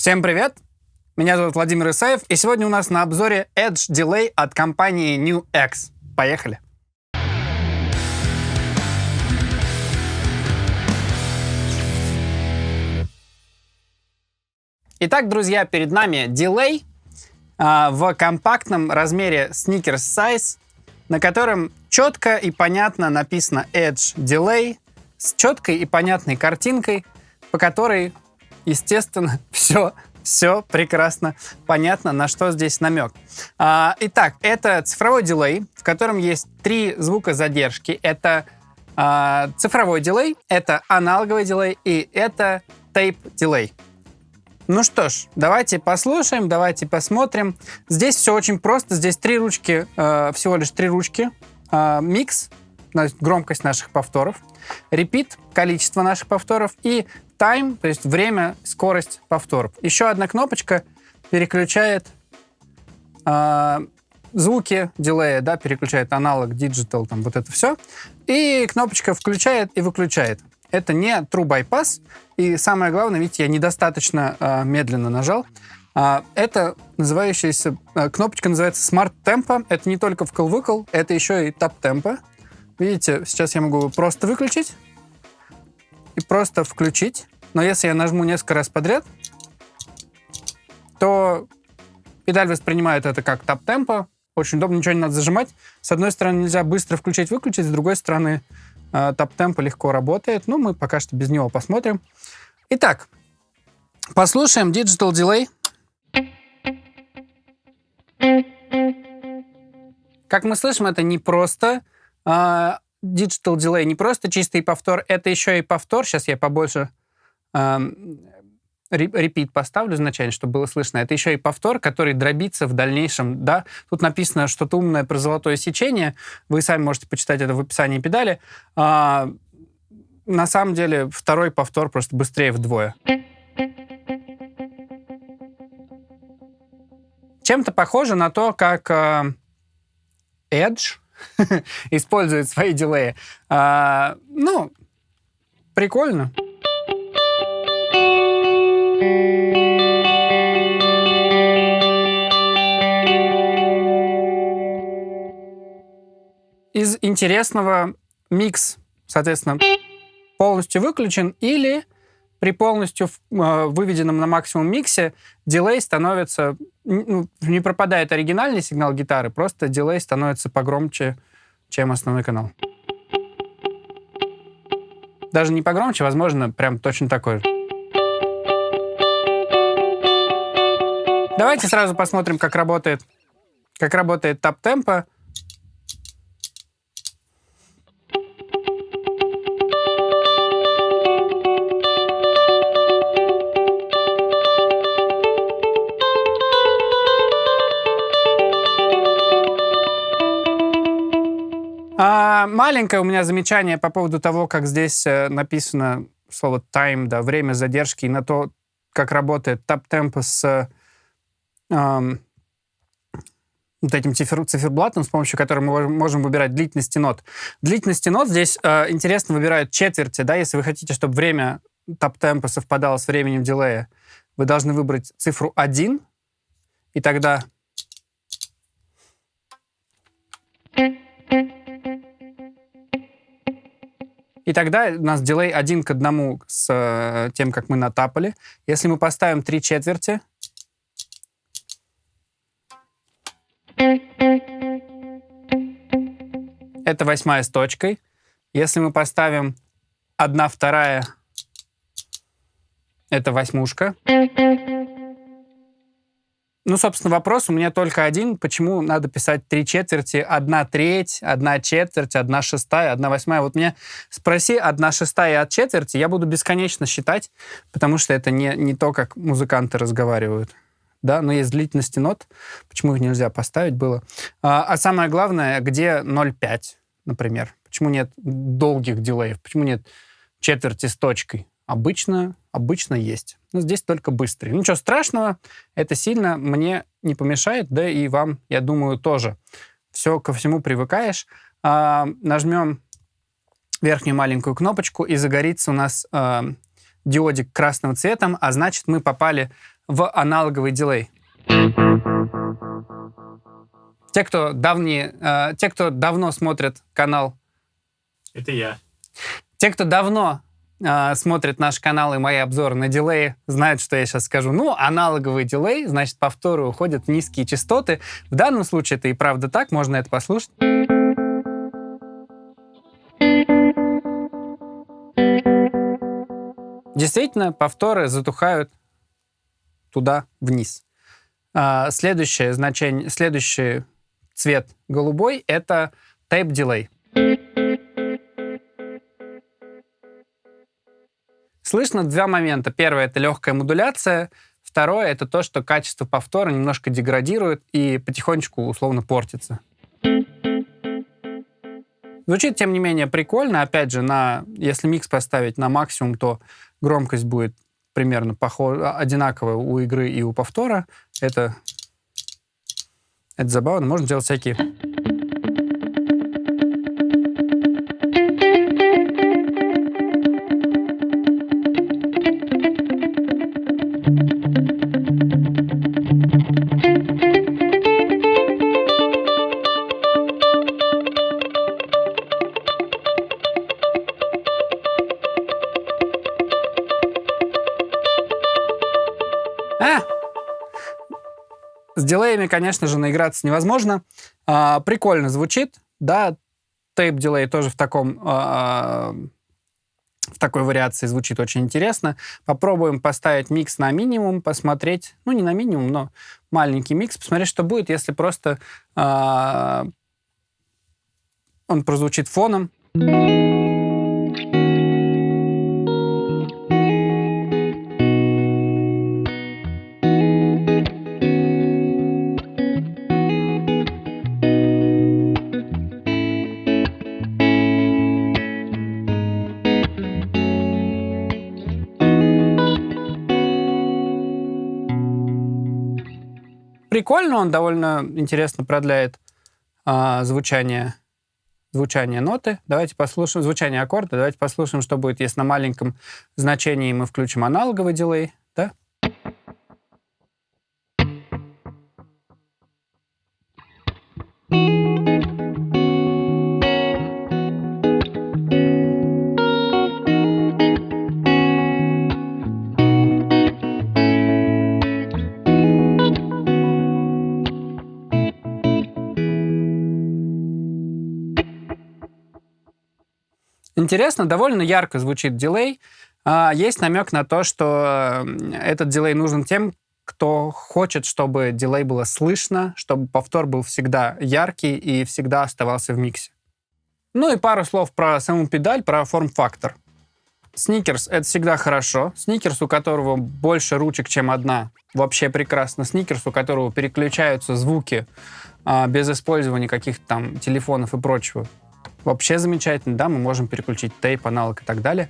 Всем привет! Меня зовут Владимир Исаев, и сегодня у нас на обзоре Edge Delay от компании NUX. Поехали! Итак, друзья, перед нами Delay в компактном размере Sneakers Size, на котором четко и понятно написано Edge Delay с четкой и понятной картинкой, по которой, естественно, все прекрасно понятно, на что здесь намек. Итак, это цифровой дилей, в котором есть 3 звука задержки. Это цифровой дилей, это аналоговый дилей и это тейп-дилей. Ну что ж, давайте послушаем, давайте посмотрим. Здесь все очень просто. Здесь 3 ручки, всего лишь 3 ручки. Микс, громкость наших повторов. Repeat, количество наших повторов. И time, то есть время, скорость повторов. Еще одна кнопочка переключает звуки дилея, да, переключает аналог, диджитал, там вот это все. И кнопочка включает и выключает. Это не True Bypass. И самое главное, видите, я недостаточно медленно нажал. Это кнопочка называется Smart Tempo. Это не только вкл-выкл, это еще и Tap Tempo. Видите, сейчас я могу просто выключить и просто включить. Но если я нажму несколько раз подряд, то педаль воспринимает это как Tap Tempo. Очень удобно, ничего не надо зажимать. С одной стороны, нельзя быстро включить-выключить, с другой стороны, Tap Tempo легко работает. Ну, мы пока что без него посмотрим. Итак, послушаем Digital Delay. Как мы слышим, это не просто Digital Delay, не просто чистый повтор, это еще и повтор. Сейчас я побольше repeat поставлю изначально, чтобы было слышно. Это еще и повтор, который дробится в дальнейшем. Да? Тут написано что-то умное про золотое сечение. Вы сами можете почитать это в описании педали. На самом деле второй повтор просто быстрее вдвое. Чем-то похоже на то, как Edge использует свои дилеи. Ну, прикольно. Из интересного микс, соответственно, полностью выключен, или при полностью выведенном на максимум миксе дилей становится... не пропадает оригинальный сигнал гитары, просто дилей становится погромче, чем основной канал. Даже не погромче, возможно, прям точно такой же. Давайте сразу посмотрим, как работает Tap Tempo. Маленькое у меня замечание по поводу того, как здесь написано слово time, да, время задержки, и на то, как работает Tap Tempo с вот этим циферблатом, с помощью которого мы можем выбирать длительности нот. Длительности нот здесь интересно выбирают четверти, да, если вы хотите, чтобы время Tap Tempo совпадало с временем дилея, вы должны выбрать цифру 1, и тогда... И тогда у нас дилей 1 к 1 с тем, как мы натапали. Если мы поставим 3 четверти, это 8 с точкой. Если мы поставим 1/2, это 8. Ну, собственно, вопрос у меня только один. Почему надо писать 3 четверти, 1/3, 1/4, 1/6, 1/8? Вот меня спроси 1/6 от четверти, я буду бесконечно считать, потому что это не то, как музыканты разговаривают. Да, но есть длительности нот. Почему их нельзя поставить было? А самое главное, где 0,5, например? Почему нет долгих дилеев? Почему нет четверти с точкой? Обычно есть. Но здесь только быстрый. Ничего страшного, это сильно мне не помешает, да и вам, я думаю, тоже. Все ко всему привыкаешь. Нажмем верхнюю маленькую кнопочку, и загорится у нас диодик красным цветом, а значит, мы попали в аналоговый дилей. Те, кто давно смотрят канал... Это я. Те, кто давно смотрит наш канал и мои обзоры на дилеи, знают, что я сейчас скажу. Ну, аналоговый дилей, значит, повторы уходят в низкие частоты. В данном случае это и правда так, можно это послушать. Действительно, повторы затухают туда, вниз. Следующий цвет голубой — это tape delay. Слышно два момента. Первое — это легкая модуляция. Второе — это то, что качество повтора немножко деградирует и потихонечку условно портится. Звучит, тем не менее, прикольно. Опять же, если микс поставить на максимум, то громкость будет примерно одинаковая у игры и у повтора. Это забавно. Можно делать всякие... С дилеями, конечно же, наиграться невозможно. Прикольно звучит, да. Тейп-дилей тоже в такой вариации звучит очень интересно. Попробуем поставить микс на минимум, посмотреть, ну, не на минимум, но маленький микс, посмотреть, что будет, если просто он прозвучит фоном. Прикольно, он довольно интересно продляет звучание ноты. Давайте послушаем звучание аккорда. Давайте послушаем, что будет, если на маленьком значении мы включим аналоговый дилей. Да? Интересно, довольно ярко звучит дилей. Есть намек на то, что этот дилей нужен тем, кто хочет, чтобы дилей было слышно, чтобы повтор был всегда яркий и всегда оставался в миксе. Ну и пару слов про саму педаль, про форм-фактор. Сникерс — это всегда хорошо. Сникерс, у которого больше ручек, чем одна, вообще прекрасно. Сникерс, у которого переключаются звуки без использования каких-то там телефонов и прочего, вообще замечательно, да, мы можем переключить тейп, аналог и так далее.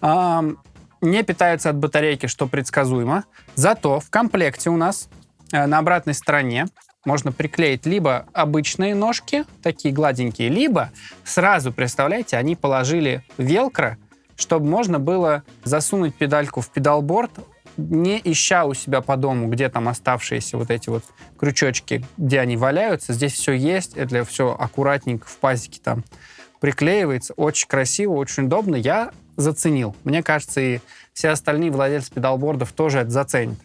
Не питается от батарейки, что предсказуемо. Зато в комплекте у нас на обратной стороне можно приклеить либо обычные ножки, такие гладенькие, либо сразу, представляете, они положили велкро, чтобы можно было засунуть педальку в педалборд, не ища у себя по дому, где там оставшиеся вот эти вот крючочки, где они валяются. Здесь все есть, это все аккуратненько в пазике там приклеивается. Очень красиво, очень удобно. Я заценил. Мне кажется, и все остальные владельцы педалбордов тоже это заценят.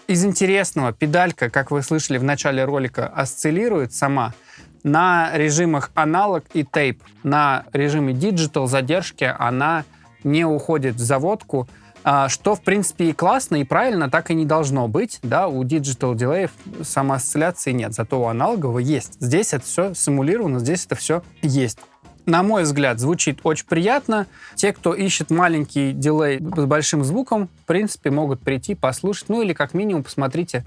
Из интересного, педалька, как вы слышали в начале ролика, осциллирует сама на режимах аналог и тейп. На режиме диджитал задержки она не уходит в заводку, что, в принципе, и классно, и правильно, так и не должно быть. Да, у диджитал дилеев самоосцилляции нет, зато у аналогового есть. Здесь это все симулировано, здесь это все есть. На мой взгляд, звучит очень приятно. Те, кто ищет маленький дилей с большим звуком, в принципе, могут прийти, послушать, ну или как минимум посмотрите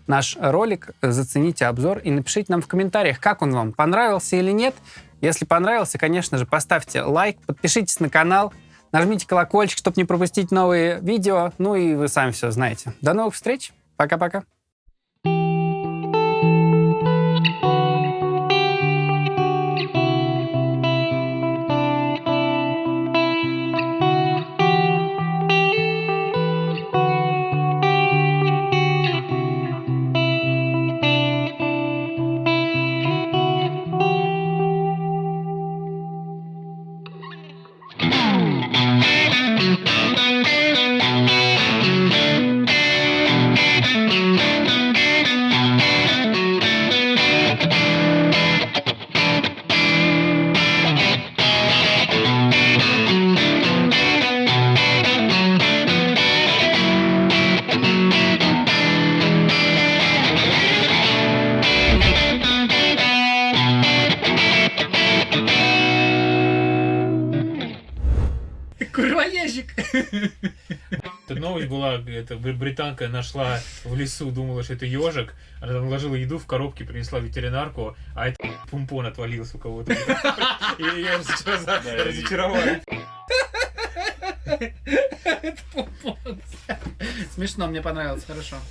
наш ролик, зацените обзор и напишите нам в комментариях, как он вам, понравился или нет. Если понравился, конечно же, поставьте лайк, подпишитесь на канал, нажмите колокольчик, чтобы не пропустить новые видео. Ну и вы сами все знаете. До новых встреч. Пока-пока. Курвоежик. Эта новость была, это британка нашла в лесу, думала, что это ежик, она там ложила еду в коробке, принесла ветеринарку, а это пумпон отвалился у кого-то. И ее разочаровали. Смешно, мне понравилось, хорошо.